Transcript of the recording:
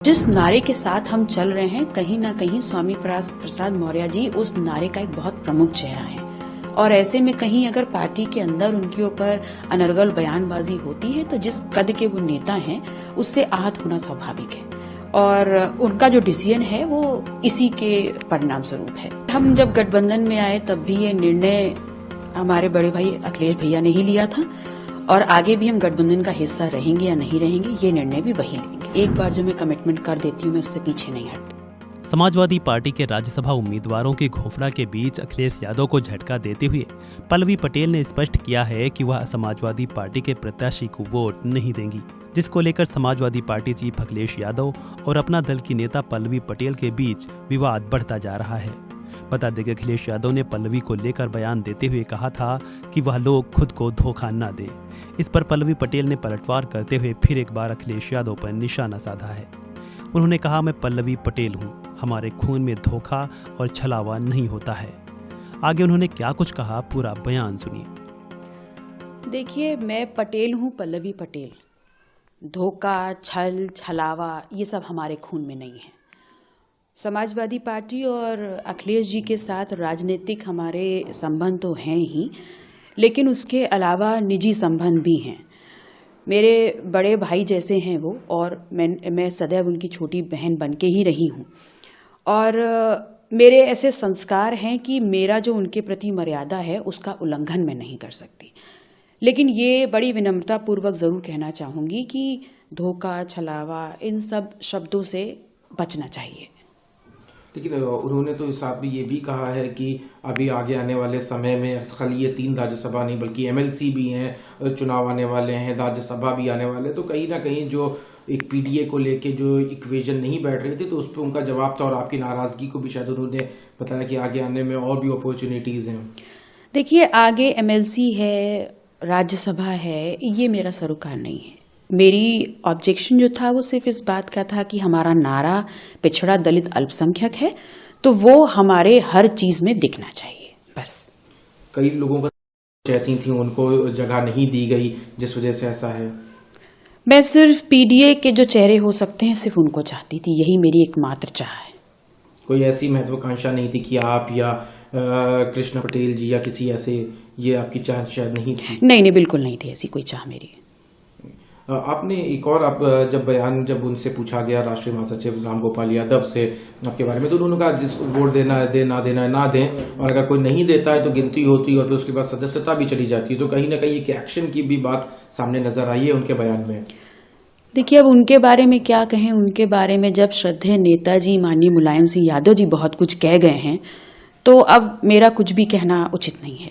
जिस नारे के साथ हम चल रहे हैं, कहीं ना कहीं स्वामी प्रसाद मौर्य जी उस नारे का एक बहुत प्रमुख चेहरा है। और ऐसे में कहीं अगर पार्टी के अंदर उनके ऊपर अनर्गल बयानबाजी होती है तो जिस कद के वो नेता हैं उससे आहत होना स्वाभाविक है। और उनका जो डिसीजन है वो इसी के परिणाम स्वरूप है। हम जब गठबंधन में आए तब भी ये निर्णय हमारे बड़े भाई अखिलेश भैया ने ही लिया था और आगे भी हम गठबंधन का हिस्सा रहेंगे या नहीं रहेंगे ये निर्णय भी वही लेंगे। एक बार जो मैं कमिटमेंट कर देती हूँ मैं उससे पीछे नहीं हटती। समाजवादी पार्टी के राज्यसभा उम्मीदवारों की घोषणा के बीच अखिलेश यादव को झटका देते हुए पल्लवी पटेल ने स्पष्ट किया है कि वह समाजवादी पार्टी के प्रत्याशी को वोट नहीं देंगी, जिसको लेकर समाजवादी पार्टी चीफ अखिलेश यादव और अपना दल की नेता पल्लवी पटेल के बीच विवाद बढ़ता जा रहा है। बता दें कि अखिलेश यादव ने पल्लवी को लेकर बयान देते हुए कहा था कि वह लोग खुद को धोखा न दें। इस पर पल्लवी पटेल ने पलटवार करते हुए फिर एक बार अखिलेश यादव पर निशाना साधा है। उन्होंने कहा, मैं पल्लवी पटेल हूँ, हमारे खून में धोखा और छलावा नहीं होता है। आगे उन्होंने क्या कुछ कहा, पूरा बयान सुनिए। देखिए, मैं पटेल हूँ, पल्लवी पटेल। धोखा, छल, छलावा ये सब हमारे खून में नहीं है। समाजवादी पार्टी और अखिलेश जी के साथ राजनीतिक हमारे संबंध तो हैं ही, लेकिन उसके अलावा निजी संबंध भी हैं। मेरे बड़े भाई जैसे हैं वो, और मैं सदैव उनकी छोटी बहन बन के ही रही हूँ। और मेरे ऐसे संस्कार हैं कि मेरा जो उनके प्रति मर्यादा है उसका उल्लंघन मैं नहीं कर सकती। लेकिन ये बड़ी विनम्रता पूर्वक ज़रूर कहना चाहूँगी कि धोखा, छलावा इन सब शब्दों से बचना चाहिए। लेकिन उन्होंने तो साथ में ये भी कहा है कि अभी आगे आने वाले समय में खाली ये 3 राज्यसभा नहीं बल्कि एमएलसी भी हैं, चुनाव आने वाले हैं, राज्यसभा भी आने वाले, तो कहीं ना कहीं जो एक पीडीए को लेके जो इक्वेशन नहीं बैठ रहे थे तो उस पर उनका जवाब था और आपकी नाराजगी को भी शायद उन्होंने बताया कि आगे आने में और भी अपॉर्चुनिटीज हैं। देखिए, आगे एमएलसी है, राज्यसभा है, ये मेरा सरोकार नहीं है। मेरी ऑब्जेक्शन जो था वो सिर्फ इस बात का था कि हमारा नारा पिछड़ा, दलित, अल्पसंख्यक है, तो वो हमारे हर चीज में दिखना चाहिए, बस। कई लोगों का चाहती थी, उनको जगह नहीं दी गई, जिस वजह से ऐसा है। मैं सिर्फ पीडीए के जो चेहरे हो सकते हैं सिर्फ उनको चाहती थी, यही मेरी एकमात्र चाह है। कोई ऐसी महत्वाकांक्षा नहीं थी कि आप या कृष्णा पटेल जी या किसी ऐसे, ये आपकी चाह शायद नहीं थी? नहीं, बिल्कुल नहीं थी ऐसी कोई चाह मेरी। आपने एक और जब उनसे पूछा गया राष्ट्रीय महासचिव रामगोपाल यादव से आपके बारे में, तो उन्होंने कहा जिसको वोट देना है दे, ना देना है ना दें, और अगर कोई नहीं देता है तो गिनती होती है और फिर उसके बाद सदस्यता भी चली जाती है। तो कहीं ना कहीं एक एक्शन की भी बात सामने नजर आई है उनके बयान में। देखिए, अब उनके बारे में क्या कहें। उनके बारे में जब श्रद्धेय नेताजी माननीय मुलायम सिंह यादव जी बहुत कुछ कह गए हैं तो अब मेरा कुछ भी कहना उचित नहीं है।